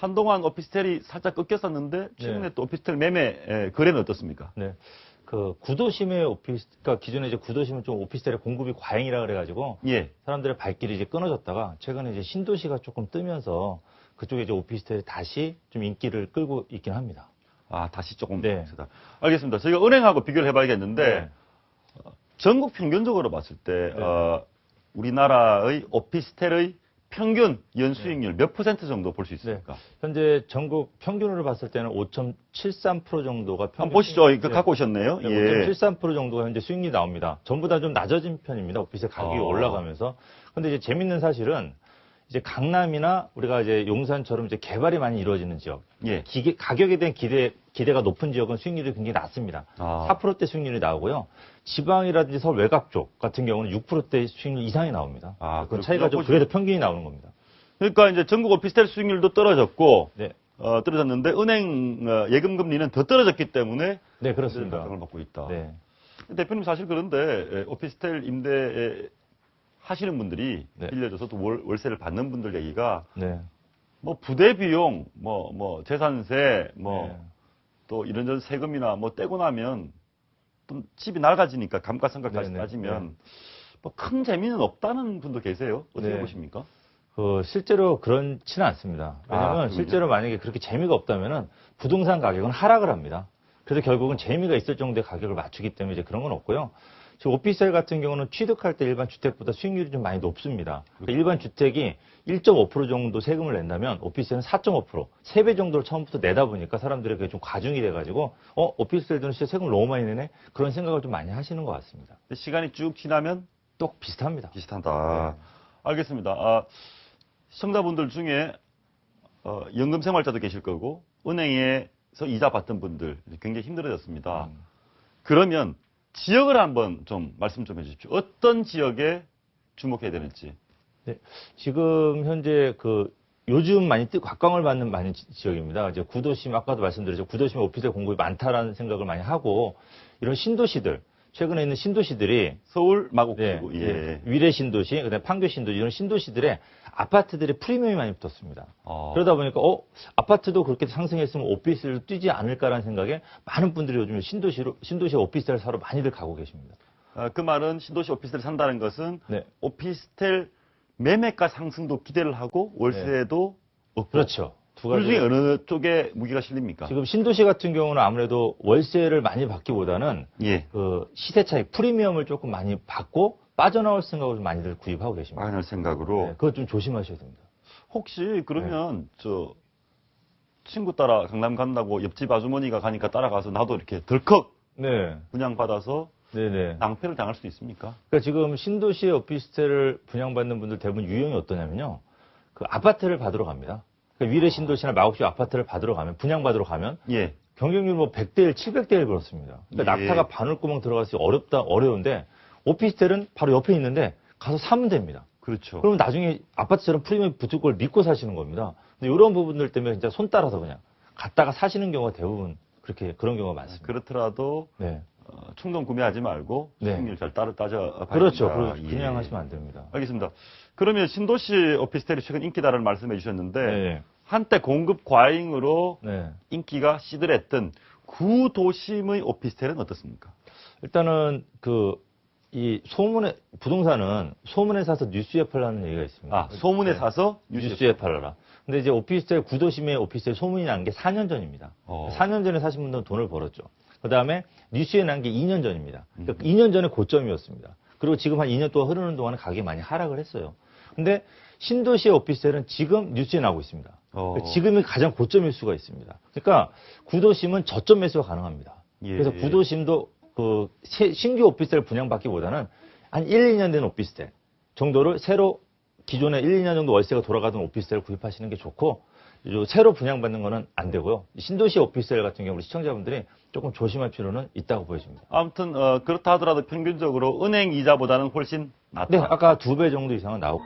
한동안 오피스텔이 살짝 꺾였었는데 최근에 네. 또 오피스텔 매매 거래는 어떻습니까? 네. 그 구도심의 그러니까 기존에 이제 구도심은 좀 오피스텔의 공급이 과잉이라 그래가지고 예. 사람들의 발길이 이제 끊어졌다가 최근에 이제 신도시가 조금 뜨면서 그쪽에 이제 오피스텔이 다시 좀 인기를 끌고 있긴 합니다. 아, 다시 조금. 네. 알겠습니다. 저희가 은행하고 비교를 해봐야겠는데, 네. 전국 평균적으로 봤을 때, 네. 우리나라의 오피스텔의 평균 연수익률 몇 %? 정도 볼 수 있습니까? 현재 전국 평균으로 봤을 때는 5.73% 정도가 평균. 한번 보시죠. 이거 네. 갖고 오셨네요. 네, 예. 5.73% 정도가 현재 수익률이 나옵니다. 전보다 좀 낮아진 편입니다. 오피스텔 가격이 올라가면서. 근데 이제 재밌는 사실은 이제 강남이나 우리가 이제 용산처럼 이제 개발이 많이 이루어지는 지역. 예. 가격에 대한 기대가 높은 지역은 수익률이 굉장히 낮습니다. 4%대 수익률이 나오고요. 지방이라든지 서울 외곽 쪽 같은 경우는 6%대 수익률 이상이 나옵니다. 그 차이가 좀 그래도 평균이 나오는 겁니다. 그러니까 이제 전국 오피스텔 수익률도 떨어졌고, 네. 떨어졌는데 은행 예금 금리는 더 떨어졌기 때문에 네, 그렇습니다. 영향을 받고 있다. 네. 대표님 사실 그런데 오피스텔 임대 하시는 분들이 네. 빌려줘서 또 월세를 받는 분들 얘기가 네. 뭐 부대 비용, 뭐 재산세, 네. 또 이런저런 세금이나 뭐 떼고 나면 또 집이 낡아지니까 감가상각까지 네, 네, 따지면 뭐 큰 재미는 없다는 분도 계세요. 어떻게 네. 보십니까? 실제로 그렇지는 않습니다. 왜냐하면 실제로 만약에 그렇게 재미가 없다면은 부동산 가격은 하락을 합니다. 그래서 결국은 재미가 있을 정도의 가격을 맞추기 때문에 이제 그런 건 없고요. 지금 오피스텔 같은 경우는 취득할 때 일반 주택보다 수익률이 좀 많이 높습니다. 그러니까 일반 주택이 1.5% 정도 세금을 낸다면 오피스텔은 4.5%, 3배 정도를 처음부터 내다 보니까 사람들이 그게 좀 과중이 돼가지고 오피스텔들은 진짜 세금을 너무 많이 내네? 그런 생각을 좀 많이 하시는 것 같습니다. 시간이 쭉 지나면 또 비슷합니다. 비슷하다. 네. 알겠습니다. 시청자분들 중에 연금생활자도 계실 거고 은행에서 이자 받던 분들 굉장히 힘들어졌습니다. 그러면 지역을 한번 좀 말씀 좀 해주십시오. 어떤 지역에 주목해야 되는지. 네, 지금 현재 요즘 많이 각광을 받는 많은 지역입니다. 이제 구도심, 아까도 말씀드렸죠. 구도심에 오피스텔 공급이 많다라는 생각을 많이 하고, 이런 신도시들, 최근에 있는 신도시들이 서울, 마곡지구, 예. 위례 신도시, 그다음에 판교 신도시 이런 신도시들의 아파트들의 프리미엄이 많이 붙었습니다. 그러다 보니까 아파트도 그렇게 상승했으면 오피스텔도 뛰지 않을까라는 생각에 많은 분들이 요즘 신도시 오피스텔 사러 많이들 가고 계십니다. 그 말은 신도시 오피스텔 산다는 것은 네. 오피스텔 매매가 상승도 기대를 하고 월세도 없고. 그렇죠. 둘 중에 어느 쪽에 무기가 실립니까? 지금 신도시 같은 경우는 아무래도 월세를 많이 받기보다는 시세 차익, 프리미엄을 조금 많이 받고 빠져나올 생각으로 많이들 구입하고 계십니다. 빠져나올 생각으로. 네, 그것 좀 조심하셔야 됩니다. 혹시 그러면 친구 따라 강남 간다고 옆집 아주머니가 가니까 따라가서 나도 이렇게 덜컥 분양받아서 낭패를 당할 수도 있습니까? 그러니까 지금 신도시의 오피스텔을 분양받는 분들 대부분 유형이 어떠냐면요. 아파트를 받으러 갑니다. 그러니까 위례 신도시나 마곡시 아파트를 받으러 가면, 분양받으러 가면, 경쟁률 100대 1, 700대 1 그렇습니다. 그러니까 낙타가 바늘구멍 들어가서 어려운데, 오피스텔은 바로 옆에 있는데, 가서 사면 됩니다. 그렇죠. 그러면 나중에 아파트처럼 프리미엄 붙을 걸 믿고 사시는 겁니다. 근데 이런 부분들 때문에 진짜 손 따라서 그냥 갔다가 사시는 경우가 대부분 그런 경우가 많습니다. 그렇더라도, 충동 구매하지 말고, 수익률 잘 따져. 그렇죠. 그냥 하시면 안 됩니다. 알겠습니다. 그러면 신도시 오피스텔이 최근 인기다라는 말씀해 주셨는데, 한때 공급 과잉으로 인기가 시들했던 구도심의 오피스텔은 어떻습니까? 일단은 부동산은 소문에 사서 뉴스에 팔라는 얘기가 있습니다. 소문에 사서 뉴스에 팔아라. 근데 이제 구도심의 오피스텔 소문이 난 게 4년 전입니다. 4년 전에 사신 분들은 돈을 벌었죠. 그 다음에 뉴스에 난 게 2년 전입니다. 그러니까 2년 전에 고점이었습니다. 그리고 지금 한 2년 동안 흐르는 동안에 가격이 많이 하락을 했어요. 근데 신도시의 오피스텔은 지금 뉴스에 나오고 있습니다. 그러니까 지금이 가장 고점일 수가 있습니다. 그러니까 구도심은 저점 매수가 가능합니다. 그래서 구도심도 신규 오피스텔 분양받기보다는 한 1, 2년 된 오피스텔 정도를 새로 기존에 1, 2년 정도 월세가 돌아가던 오피스텔을 구입하시는 게 좋고 새로 분양받는 거는 안 되고요. 신도시 오피스텔 같은 경우 우리 시청자분들이 조금 조심할 필요는 있다고 보여집니다. 아무튼 그렇다 하더라도 평균적으로 은행 이자보다는 훨씬 낫다. 네, 아까 2배 정도 이상은 나오고